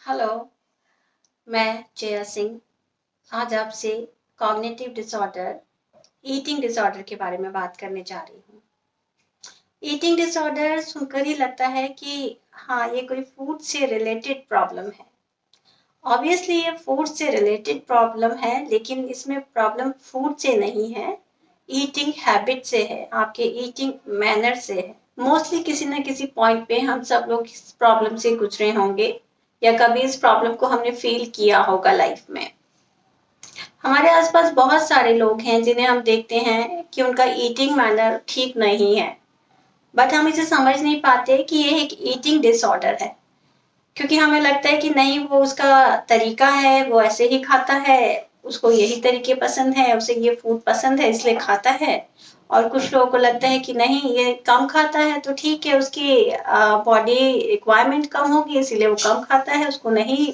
Hello, मैं जया सिंह आज आपसे कॉग्निटिव डिसऑर्डर, ईटिंग डिसऑर्डर के बारे में बात करने जा रही हूँ। ईटिंग डिसऑर्डर सुनकर ही लगता है कि हाँ, ये कोई फूड से रिलेटेड प्रॉब्लम है। ऑब्वियसली ये फूड से रिलेटेड प्रॉब्लम है, लेकिन इसमें प्रॉब्लम फूड से नहीं है, ईटिंग हैबिट से है, आपके ईटिंग मैनर से है। मोस्टली किसी न किसी पॉइंट पे हम सब लोग इस प्रॉब्लम से गुजरे होंगे या कभी इस प्रॉब्लम को हमने फील किया होगा लाइफ में। हमारे आसपास बहुत सारे लोग हैं जिन्हें हम देखते हैं कि उनका ईटिंग मैनर ठीक नहीं है, बट हम इसे समझ नहीं पाते कि ये एक ईटिंग डिसऑर्डर है, क्योंकि हमें लगता है कि नहीं, वो उसका तरीका है, वो ऐसे ही खाता है, उसको यही तरीके पसंद है, उसे ये फूड पसंद है इसलिए खाता है। और कुछ लोगों को लगता है कि नहीं, ये कम खाता है तो ठीक है, उसकी बॉडी रिक्वायरमेंट कम होगी इसीलिए वो कम खाता है, उसको नहीं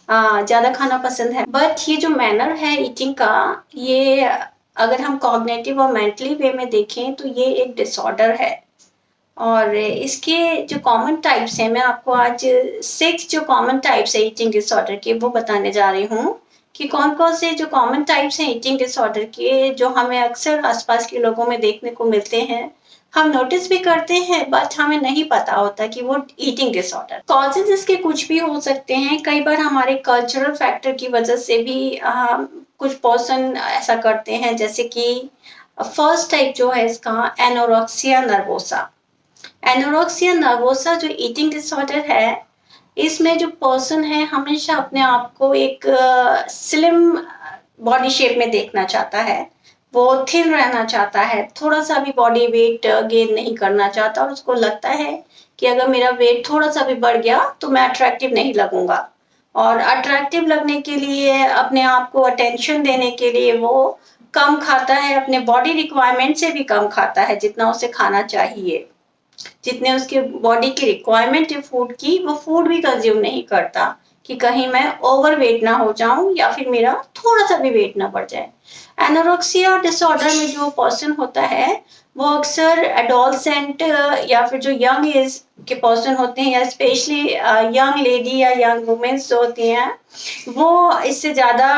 ज्यादा खाना पसंद है। बट ये जो मैनर है ईटिंग का, ये अगर हम कॉग्निटिव और मेंटली वे में देखें तो ये एक डिसऑर्डर है। और इसके जो कॉमन टाइप्स हैं, मैं आपको आज 6 जो कॉमन टाइप्स है ईटिंग डिसऑर्डर के वो बताने जा रही हूँ कि कौन कौन से जो कॉमन टाइप्स हैं ईटिंग डिसऑर्डर के, जो हमें अक्सर आसपास के लोगों में देखने को मिलते हैं, हम नोटिस भी करते हैं बट हमें नहीं पता होता कि वो ईटिंग डिसऑर्डर। कॉजेज इसके कुछ भी हो सकते हैं, कई बार हमारे कल्चरल फैक्टर की वजह से भी कुछ पर्सन ऐसा करते हैं, जैसे कि फर्स्ट टाइप जो है इसका एनोरेक्सिया नर्वोसा। एनोरेक्सिया नर्वोसा जो ईटिंग डिसऑर्डर है, इसमें जो पर्सन है हमेशा अपने आप को एक स्लिम बॉडी शेप में देखना चाहता है, वो थिन रहना चाहता है, थोड़ा सा भी बॉडी वेट गेन नहीं करना चाहता, और उसको लगता है कि अगर मेरा वेट थोड़ा सा भी बढ़ गया तो मैं अट्रैक्टिव नहीं लगूंगा। और अट्रैक्टिव लगने के लिए, अपने आप को अटेंशन देने के लिए वो कम खाता है, अपने बॉडी रिक्वायरमेंट से भी कम खाता है जितना उसे खाना चाहिए। जितने उसके बॉडी की रिक्वायरमेंट है फूड की, वो फूड भी कंज्यूम नहीं करता कि कहीं मैं ओवर वेट ना हो जाऊं या फिर मेरा थोड़ा सा भी वेट ना बढ़ जाए। एनोरेक्सिया डिसऑर्डर में जो पर्सन होता है, वो अक्सर एडोलसेंट या फिर जो यंग एज के पर्सन होते हैं, या स्पेशली यंग लेडी या यंग वुमेन्स जो होती हैं, वो इससे ज्यादा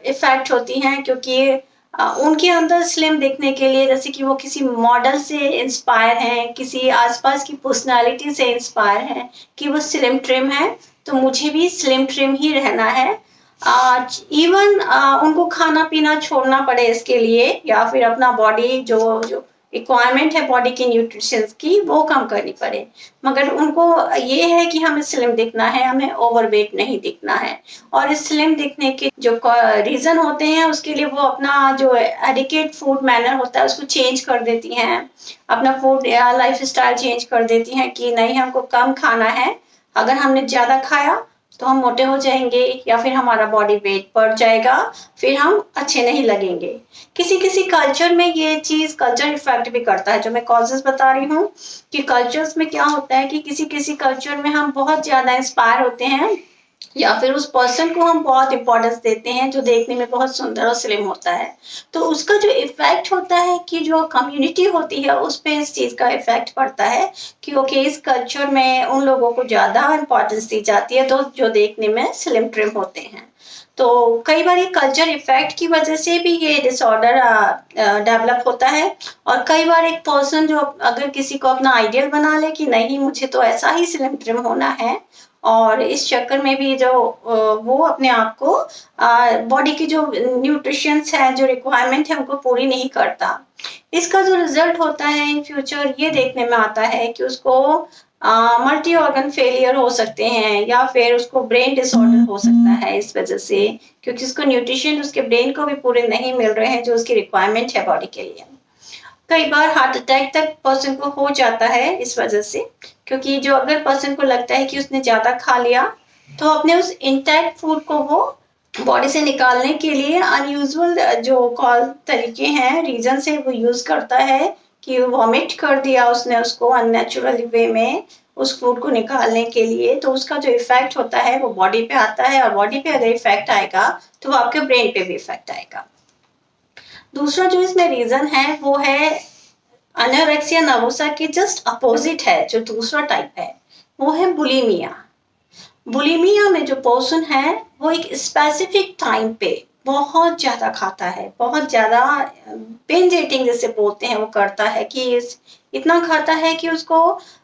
इफेक्ट होती हैं, क्योंकि उनके अंदर स्लिम दिखने के लिए, जैसे कि वो किसी मॉडल से इंस्पायर हैं, किसी आसपास की पर्सनालिटी से इंस्पायर हैं कि वो स्लिम ट्रिम है, तो मुझे भी स्लिम ट्रिम ही रहना है। इवन उनको खाना पीना छोड़ना पड़े इसके लिए, या फिर अपना बॉडी जो जो रिक्वायरमेंट है बॉडी की न्यूट्रिशन की वो कम करनी पड़े, मगर उनको ये है कि हमें स्लिम दिखना है, हमें ओवरवेट नहीं दिखना है। और इस स्लिम दिखने के जो रीजन होते हैं उसके लिए वो अपना जो एडिकेट फूड मैनर होता है उसको चेंज कर देती हैं, अपना फूड लाइफ स्टाइल चेंज कर देती हैं कि नहीं, हमको कम खाना है, अगर हमने ज्यादा खाया तो हम मोटे हो जाएंगे या फिर हमारा बॉडी वेट बढ़ जाएगा, फिर हम अच्छे नहीं लगेंगे। किसी किसी कल्चर में ये चीज कल्चर इफेक्ट भी करता है, जो मैं कॉजेस बता रही हूँ कि कल्चर्स में क्या होता है कि किसी किसी कल्चर में हम बहुत ज्यादा इंस्पायर होते हैं, या फिर उस पर्सन को हम बहुत इंपॉर्टेंस देते हैं जो देखने में बहुत सुंदर और स्लिम होता है, तो उसका जो इफेक्ट होता है कि जो कम्युनिटी होती है उस पे इस चीज का इफेक्ट पड़ता है कि ओके, इस कल्चर में उन लोगों को ज्यादा इंपॉर्टेंस दी जाती है तो जो देखने में स्लिम ट्रिम होते हैं। तो कई बार ये कल्चर इफेक्ट की वजह से भी ये डिसऑर्डर डेवलप होता है। और कई बार एक पर्सन जो अगर किसी को अपना आइडियल बना ले कि नहीं, मुझे तो ऐसा ही स्लिम ट्रिम होना है, और इस चक्कर में भी जो वो अपने आप को बॉडी की जो न्यूट्रिशंस है, जो रिक्वायरमेंट है, उनको पूरी नहीं करता। इसका जो रिजल्ट होता है इन फ्यूचर ये देखने में आता है कि उसको मल्टी ऑर्गन फेलियर हो सकते हैं, या फिर उसको ब्रेन डिसऑर्डर हो सकता है इस वजह से, क्योंकि उसको न्यूट्रिशन उसके ब्रेन को भी पूरे नहीं मिल रहे हैं जो उसकी रिक्वायरमेंट है बॉडी के लिए। कई बार हार्ट अटैक तक पर्सन को हो जाता है इस वजह से, क्योंकि जो अगर पर्सन को लगता है कि उसने ज्यादा खा लिया, तो अपने उस इंटैक्ट फूड को वो बॉडी से निकालने के लिए अनयूजुअल जो कॉल तरीके हैं, रीजन से वो यूज करता है कि वॉमिट कर दिया उसने उसको अननेचुरल वे में उस फूड को निकालने के लिए, तो उसका जो इफेक्ट होता है वो बॉडी पे आता है, और बॉडी पे अगर इफेक्ट आएगा तो वो आपके ब्रेन पे भी इफेक्ट आएगा। दूसरा जो इसमें रीजन है वो है अनोरेक्सिया नर्वोसा के जस्ट अपोजिट है, जो दूसरा टाइप है वो है बुलिमिया। बुलिमिया में जो पर्सन है वो एक स्पेसिफिक टाइम पे बहुत ज्यादा खाता है, बहुत ज्यादा बिंज ईटिंग जिसे बोलते हैं वो करता है कि इतना खाता है कि उसको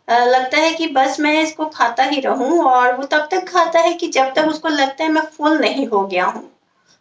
लगता है कि बस मैं इसको खाता ही रहूं, और वो तब तक खाता है कि जब तक उसको लगता है मैं फुल नहीं हो गया हूं।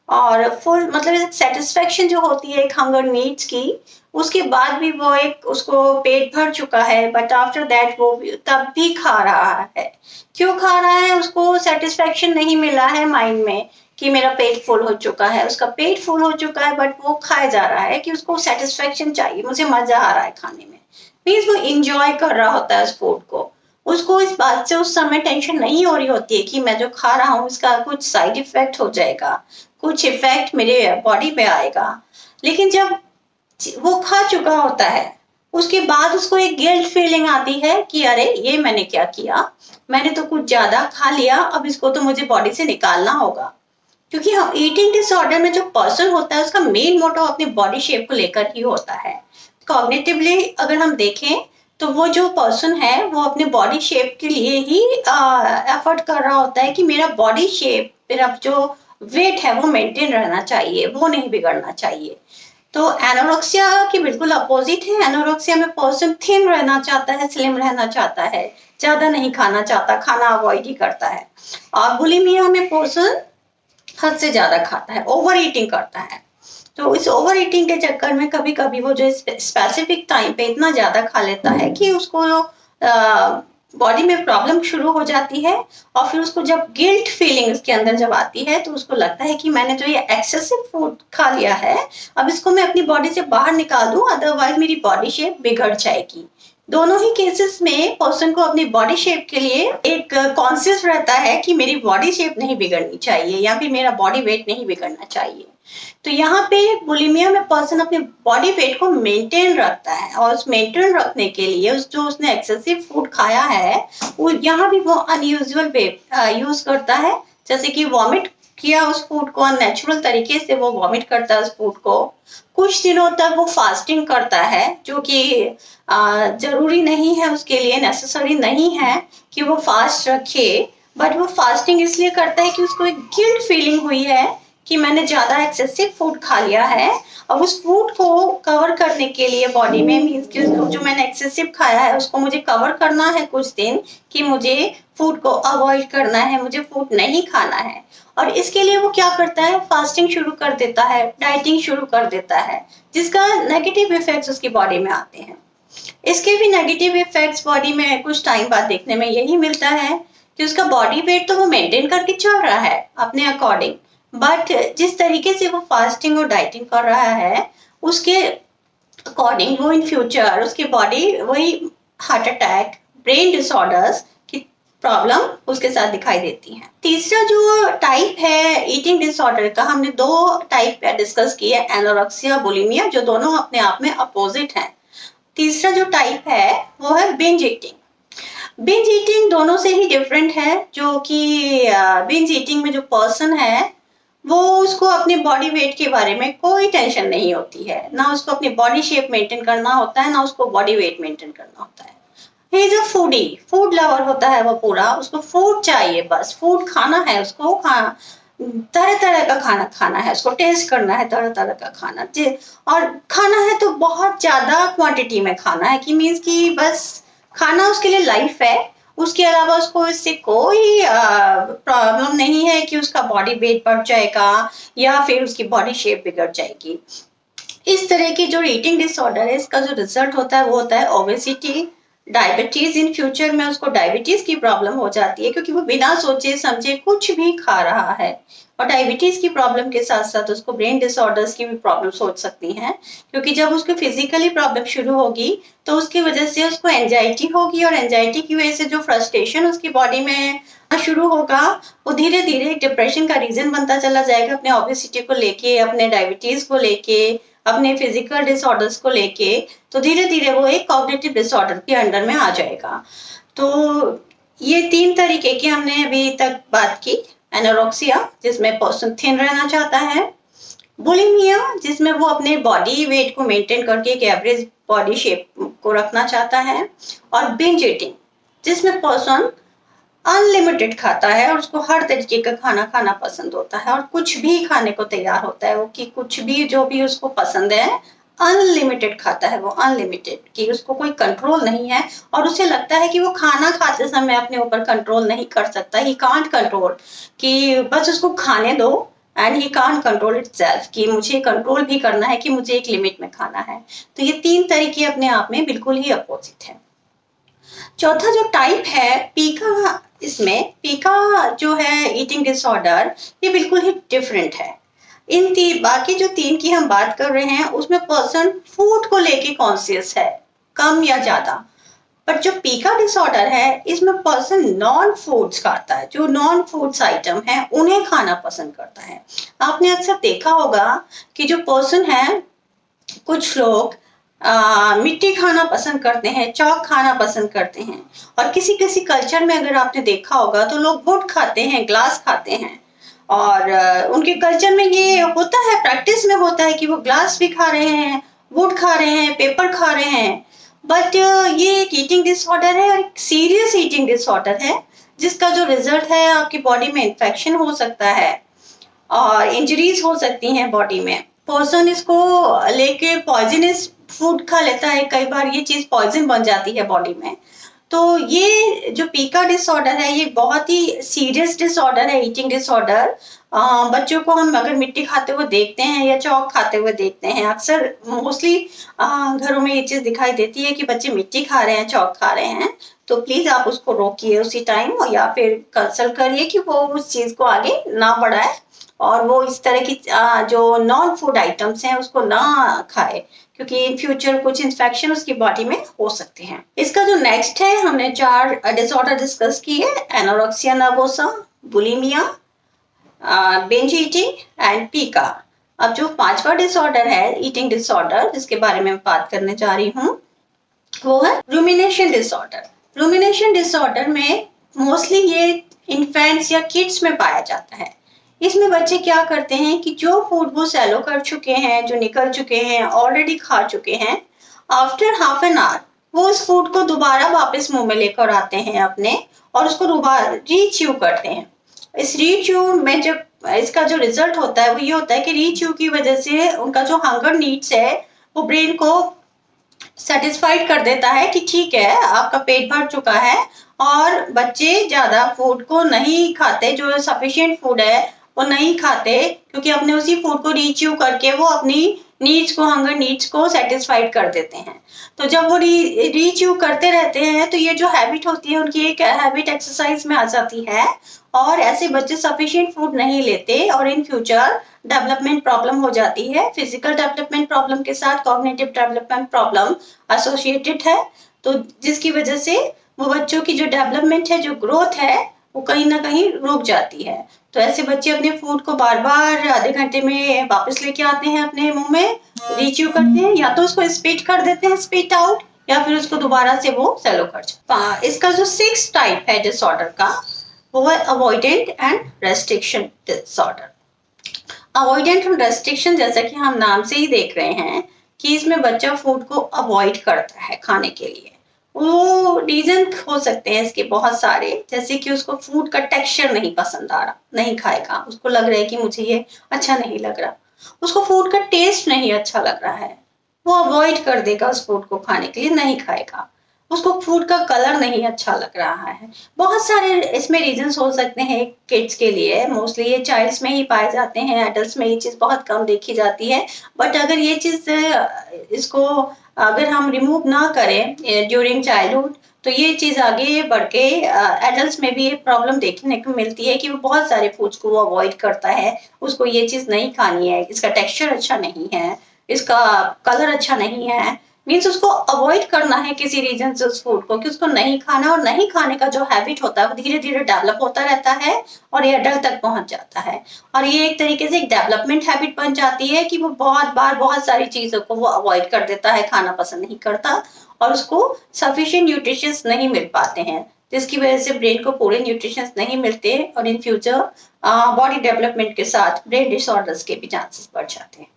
और फुल मतलब एक सेटिस्फेक्शन जो होती है एक हंगर नीड्स की, उसके बाद भी वो एक उसको पेट भर चुका है, बट आफ्टर दैट वो तब भी खा रहा है। क्यों खा रहा है? उसको सेटिस्फेक्शन नहीं मिला है माइंड में कि मेरा पेट फुल हो चुका है। उसका पेट फुल हो चुका है बट वो खाए जा रहा है कि उसको सेटिस्फेक्शन चाहिए, मुझे मजा आ रहा है खाने में। मीन्स वो इंजॉय कर रहा होता है उस फूड को। उसको इस बात से उस समय टेंशन नहीं हो रही होती है कि मैं जो खा रहा हूँ उसका कुछ साइड इफेक्ट हो जाएगा, कुछ इफेक्ट मेरे बॉडी पे आएगा। लेकिन जब वो खा चुका होता है उसके बाद उसको एक गिल्ट फीलिंग आती है कि अरे ये मैंने क्या किया, मैंने तो कुछ ज्यादा खा लिया, अब इसको तो मुझे बॉडी से निकालना होगा। क्योंकि हम ईटिंग डिसऑर्डर में जो पर्सन होता है उसका मेन मोटिव अपनी बॉडी शेप को लेकर ही होता है। कॉग्निटिवली अगर हम देखें तो वो जो पर्सन है वो अपने बॉडी शेप के लिए ही एफर्ट कर रहा होता है कि मेरा बॉडी शेप, मेरा जो वेट है वो मेंटेन रहना चाहिए, वो नहीं बिगड़ना चाहिए। तो एनोरेक्सिया की बिल्कुल अपोजिट है। एनोरेक्सिया में पर्सन थिन रहना चाहता है, स्लिम रहना चाहता है, ज्यादा नहीं खाना चाहता, खाना अवॉइड ही करता है। और बुलिमिया में पर्सन हद से ज्यादा खाता है, ओवर ईटिंग करता है। तो इस ओवर ईटिंग के चक्कर में कभी कभी वो जो स्पेसिफिक टाइम पे इतना ज्यादा खा लेता है कि उसको बॉडी में प्रॉब्लम शुरू हो जाती है। और फिर उसको जब गिल्ट फीलिंग उसके अंदर जब आती है तो उसको लगता है कि मैंने जो ये एक्सेसिव फूड खा लिया है अब इसको मैं अपनी बॉडी से बाहर निकाल दूं, अदरवाइज मेरी बॉडी शेप बिगड़ जाएगी। दोनों ही केसेस में पर्सन को अपनी बॉडी शेप के लिए एक कॉन्शियस रहता है कि मेरी बॉडी शेप नहीं बिगड़नी चाहिए या फिर मेरा बॉडी वेट नहीं बिगड़ना चाहिए। तो यहाँ पे बुलिमिया में पर्सन अपने बॉडी वेट को मेंटेन रखता है, और उस मेंटेन रखने के लिए उस जो उसने एक्सेसिव फूड खाया है वो यहाँ भी वो अनयूजुअल वे यूज करता है। जैसे कि वॉमिट किया उस फूड को, अननेचुरल तरीके से वो वॉमिट करता है उस फूड को। कुछ दिनों तक वो फास्टिंग करता है जो कि जरूरी नहीं है, उसके लिए नेसेसरी नहीं है कि वो फास्ट रखे। बट वो फास्टिंग इसलिए करता है कि उसको एक गिल्ट फीलिंग हुई है कि मैंने ज्यादा एक्सेसिव फूड खा लिया है। अब उस फूड को कवर करने के लिए बॉडी में मीन्स कि उसको जो मैंने एक्सेसिव खाया है उसको मुझे कवर करना है कुछ दिन, कि मुझे फूड को अवॉइड करना है, मुझे फूड नहीं खाना है। और इसके लिए वो क्या करता है, फास्टिंग शुरू कर देता है, डाइटिंग शुरू कर देता है, जिसका नेगेटिव इफेक्ट्स उसकी बॉडी में आते हैं। इसके भी नेगेटिव इफेक्ट्स बॉडी में कुछ टाइम बाद देखने में यही मिलता है कि उसका बॉडी वेट तो वो मेंटेन करके चल रहा है अपने अकॉर्डिंग, बट जिस तरीके से वो फास्टिंग और डाइटिंग कर रहा है उसके अकॉर्डिंग वो इन फ्यूचर उसकी बॉडी वही हार्ट अटैक, ब्रेन डिसऑर्डर्स की प्रॉब्लम उसके साथ दिखाई देती है। तीसरा जो टाइप है ईटिंग डिसऑर्डर का, हमने दो टाइप डिस्कस किए, एनोरेक्सिया, बुलिमिया, जो दोनों अपने आप में अपोजिट हैं। तीसरा जो टाइप है वो है बिंज ईटिंग। बिंज ईटिंग दोनों से ही डिफरेंट है, जो कि बिंज ईटिंग में जो पर्सन है वो उसको अपने बॉडी वेट के बारे में कोई टेंशन नहीं होती है, ना उसको अपनी बॉडी शेप मेंटेन करना होता है, ना उसको बॉडी वेट मेंटेन करना होता है। He is a foodie, food lover होता है वो पूरा, उसको फूड चाहिए, बस फूड खाना है उसको, तरह तरह का खाना खाना है उसको, टेस्ट करना है तरह तरह का खाना। और खाना है तो बहुत ज्यादा क्वांटिटी में खाना है, कि मीन्स कि बस खाना उसके लिए लाइफ है। उसके अलावा उसको इससे कोई प्रॉब्लम नहीं है कि उसका बॉडी वेट बढ़ जाएगा या फिर उसकी बॉडी शेप बिगड़ जाएगी। इस तरह की जो ईटिंग डिसऑर्डर है इसका जो रिजल्ट होता है वो होता है ओबेसिटी, डायबिटीज। इन फ्यूचर में उसको डायबिटीज की प्रॉब्लम हो जाती है क्योंकि वो बिना सोचे समझे कुछ भी खा रहा है। और डायबिटीज की प्रॉब्लम के साथ साथ उसको ब्रेन डिसऑर्डर्स की भी प्रॉब्लम्स हो सकती हैं, क्योंकि जब उसको फिजिकली प्रॉब्लम शुरू होगी तो उसकी वजह से उसको एंजाइटी होगी, और एंजाइटी की वजह से जो फ्रस्ट्रेशन उसकी बॉडी में शुरू होगा वो धीरे धीरे एक डिप्रेशन का रीजन बनता चला जाएगा, अपने ओबेसिटी को लेके, अपने डायबिटीज को लेके, अपने फिजिकल डिसऑर्डर्स को लेके। तो धीरे धीरे वो एक कॉग्निटिव डिसऑर्डर के अंडर में आ जाएगा। तो ये तीन तरीके की हमने अभी तक बात की। एनोरेक्सिया जिसमें पर्सन थिन रहना चाहता है, बुलिमिया जिसमें वो अपने बॉडी वेट को मेंटेन करके एक एवरेज बॉडी शेप को रखना चाहता है, और बिंज ईटिंग जिसमें पर्सन अनलिमिटेड खाता है और उसको हर तरीके का खाना खाना पसंद होता है और कुछ भी खाने को तैयार होता है वो, कि कुछ भी जो भी उसको पसंद है अनलिमिटेड खाता है वो, अनलिमिटेड, कि उसको कोई कंट्रोल नहीं है। और उसे लगता है कि वो खाना खाते समय अपने ऊपर कंट्रोल नहीं कर सकता, ही कांट कंट्रोल, कि बस उसको खाने दो, and he can't control itself, कि मुझे कंट्रोल भी करना है कि मुझे एक लिमिट में खाना है। तो ये तीन तरीके अपने आप में बिल्कुल ही अपोजिट है। चौथा जो टाइप है पीका, इसमें पीका जो है ईटिंग डिसऑर्डर, ये बिल्कुल ही डिफरेंट है। इन बाकी जो तीन की हम बात कर रहे हैं उसमें पर्सन फूड को लेके कॉन्शियस है, कम या ज्यादा। बट जो पीका डिसऑर्डर है इसमें पर्सन नॉन फूड्स खाता है, जो नॉन फूड्स आइटम है उन्हें खाना पसंद करता है। आपने अक्सर देखा होगा कि जो पर्सन है, कुछ लोग मिट्टी खाना पसंद करते हैं, चौक खाना पसंद करते हैं, और किसी किसी कल्चर में अगर आपने देखा होगा तो लोग वुड खाते हैं, ग्लास खाते हैं। और उनके कल्चर में ये होता है, प्रैक्टिस में होता है कि वो ग्लास भी खा रहे हैं, वुड खा रहे हैं, पेपर खा रहे हैं। बट ये एक ईटिंग डिसऑर्डर है, और एक सीरियस ईटिंग डिसऑर्डर है, जिसका जो रिजल्ट है आपकी बॉडी में इन्फेक्शन हो सकता है और इंजरीज हो सकती हैं बॉडी में। पर्सन इसको लेके पॉइजनस फूड खा लेता है, कई बार ये चीज पॉइजन बन जाती है बॉडी में। तो ये जो पीका डिसऑर्डर है ये बहुत ही सीरियस डिसऑर्डर है, ईटिंग डिसऑर्डर। बच्चों को हम अगर मिट्टी खाते हुए देखते हैं या चौक खाते हुए देखते हैं, अक्सर मोस्टली घरों में ये चीज दिखाई देती है कि बच्चे मिट्टी खा रहे हैं, चौक खा रहे हैं, तो प्लीज आप उसको रोकिए उसी टाइम, या फिर कंसल्ट करिए कि वो उस चीज को आगे ना बढ़ाए और वो इस तरह की जो नॉन फूड आइटम्स हैं उसको ना खाए, क्योंकि इन फ्यूचर कुछ इन्फेक्शन उसकी बॉडी में हो सकते हैं। इसका जो नेक्स्ट है, हमने 4 डिसऑर्डर डिस्कस किए, anorexia nervosa, bulimia, binge eating and पीका। अब जो 5वां डिसऑर्डर है ईटिंग डिसऑर्डर, जिसके बारे में बात करने जा रही हूँ, वो है रूमिनेशन डिसऑर्डर। रूमिनेशन डिसऑर्डर में मोस्टली ये इन्फेंट्स या किड्स में पाया जाता है। इसमें बच्चे क्या करते हैं कि जो फूड वो सैलो कर चुके हैं, जो निकल चुके हैं, ऑलरेडी खा चुके हैं, आफ्टर हाफ एन आवर वो उस फूड को दोबारा वापस मुंह में लेकर आते हैं अपने, और उसको दोबारा रीच्यू करते हैं। इस रीच्यू में जब इसका जो रिजल्ट होता है वो ये होता है कि रीच्यू की वजह से उनका जो हंगर नीड्स है वो ब्रेन को सेटिस्फाइड कर देता है कि ठीक है आपका पेट भर चुका है, और बच्चे ज्यादा फूड को नहीं खाते, जो सफिशिएंट फूड है वो नहीं खाते, क्योंकि अपने उसी फूड को रीच्यू करके वो अपनी नीड्स को, हंगर नीड्स को सेटिस्फाइड कर देते हैं। तो जब वो रीच्यू करते रहते हैं तो ये जो हैबिट होती है उनकी एक हैबिट एक्सरसाइज में आ जाती है, और ऐसे बच्चे सफिशिएंट फूड नहीं लेते और इन फ्यूचर डेवलपमेंट प्रॉब्लम हो जाती है। फिजिकल डेवलपमेंट प्रॉब्लम के साथ कॉग्निटिव डेवलपमेंट प्रॉब्लम एसोसिएटेड है, तो जिसकी वजह से वो बच्चों की जो डेवलपमेंट है, जो ग्रोथ है, वो कहीं ना कहीं रुक जाती है। तो ऐसे बच्चे अपने फूड को बार बार आधे घंटे में वापस लेके आते हैं अपने मुंह में, रीच्यू करते हैं, या तो उसको स्पीट कर देते हैं, स्पीट आउट, या फिर उसको दोबारा से वो सेलो कर जाते। इसका जो 6 टाइप है डिसऑर्डर का, वो है avoidant and restriction disorder. Avoidant and restriction, जैसा कि हम नाम से ही देख रहे हैं कि इसमें बच्चा फूड को अवॉइड करता है खाने के लिए। वो रीजन हो सकते हैं इसके बहुत सारे, जैसे कि उसको फूड का टेक्सचर नहीं पसंद आ रहा, नहीं खाएगा, उसको लग रहा है कि मुझे ये अच्छा नहीं लग रहा, उसको फूड का टेस्ट नहीं अच्छा लग रहा है, वो अवॉइड कर देगा उस फूड को खाने के लिए, नहीं खाएगा। उसको फूड का कलर नहीं अच्छा लग रहा है। बहुत सारे इसमें रीजंस हो सकते हैं किड्स के लिए, मोस्टली ये चाइल्ड्स में ही पाए जाते हैं, एडल्ट्स में ये चीज बहुत कम देखी जाती है। बट अगर ये चीज इसको अगर हम रिमूव ना करें ड्यूरिंग चाइल्डहुड, तो ये चीज आगे बढ़ के एडल्ट्स में भी ये प्रॉब्लम देखने को मिलती है कि वो बहुत सारे फूड्स को वो अवॉइड करता है, उसको ये चीज नहीं खानी है, इसका टेक्सचर अच्छा नहीं है, इसका कलर अच्छा नहीं है, मीन्स उसको अवॉइड करना है किसी रीजन से उस फूड को, कि उसको नहीं खाना, और नहीं खाने का जो हैबिट होता है वो धीरे धीरे डेवलप होता रहता है और ये अडल्ट तक पहुंच जाता है। और ये एक तरीके से एक डेवलपमेंट हैबिट बन जाती है कि वो बहुत बार बहुत सारी चीजों को वो अवॉइड कर देता है, खाना पसंद नहीं करता, और उसको सफिशिएंट न्यूट्रिशंस नहीं मिल पाते हैं, जिसकी वजह से ब्रेन को पूरे न्यूट्रिशंस नहीं मिलते, और इन फ्यूचर बॉडी डेवलपमेंट के साथ ब्रेन डिसऑर्डर्स के भी चांसेस बढ़ जाते हैं।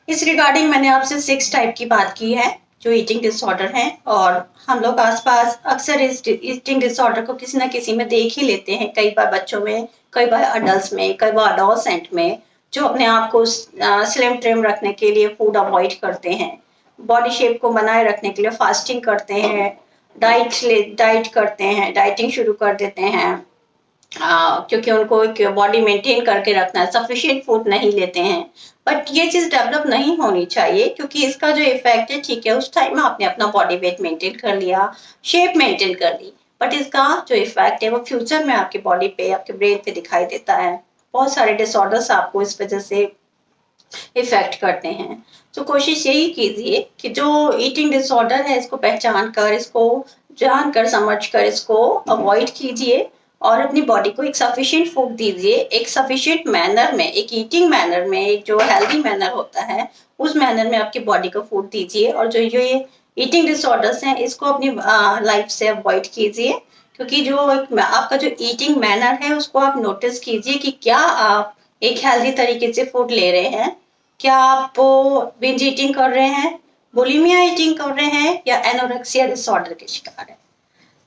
इस रिगार्डिंग मैंने आपसे 6 टाइप की बात की है, जो ईटिंग डिसऑर्डर हैं, और हम लोग आसपास अक्सर इस ईटिंग डिसऑर्डर को किसी ना किसी में देख ही लेते हैं, कई बार बच्चों में, कई बार अडल्ट में, कई बार अडोसेंट में, जो अपने आप को स्लिम ट्रिम रखने के लिए फूड अवॉइड करते हैं, बॉडी शेप को बनाए रखने के लिए फास्टिंग करते हैं, डाइट करते हैं, डाइटिंग शुरू कर देते हैं, क्योंकि उनको एक बॉडी मेंटेन करके रखना है, सफिशिएंट फूड नहीं लेते हैं। बट ये चीज डेवलप नहीं होनी चाहिए, क्योंकि इसका जो इफेक्ट है, ठीक है, उस टाइम आपने अपना बॉडी वेट मेंटेन कर लिया, शेप मेंटेन कर ली, बट इसका जो इफेक्ट है वो फ्यूचर में आपकी बॉडी पे, आपके ब्रेन पे दिखाई देता है। बहुत सारे डिसऑर्डर्स आपको इस वजह से इफेक्ट करते हैं। तो कोशिश यही कीजिए कि जो ईटिंग डिसऑर्डर है, इसको पहचान कर, इसको जानकर समझकर इसको अवॉइड कीजिए, और अपनी बॉडी को एक सफिशिएंट फूड दीजिए, एक सफिशिएंट मैनर में, एक ईटिंग मैनर में, एक जो हेल्दी मैनर होता है उस मैनर में आपकी बॉडी को फूड दीजिए। और जो ये ईटिंग डिसऑर्डर्स हैं, इसको अपनी लाइफ से अवॉइड कीजिए, क्योंकि जो आपका जो ईटिंग मैनर है उसको आप नोटिस कीजिए कि क्या आप एक हेल्दी तरीके से फूड ले रहे हैं, क्या आप बिंज ईटिंग कर रहे हैं, बुलिमिया ईटिंग कर रहे हैं, या एनोरेक्सिया डिसऑर्डर के शिकार है।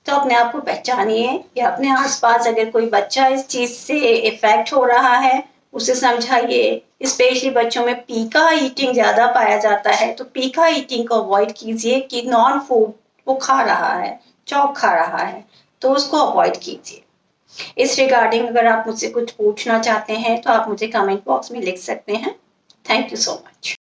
तो अपने आप को पहचानिए, या अपने आसपास अगर कोई बच्चा इस चीज से इफेक्ट हो रहा है उसे समझाइए। स्पेशली बच्चों में पीका ईटिंग ज्यादा पाया जाता है, तो पीका ईटिंग को अवॉइड कीजिए, कि नॉन फूड वो खा रहा है, चौक खा रहा है, तो उसको अवॉइड कीजिए। इस रिगार्डिंग अगर आप मुझसे कुछ पूछना चाहते हैं तो आप मुझे कमेंट बॉक्स में लिख सकते हैं। Thank you so much.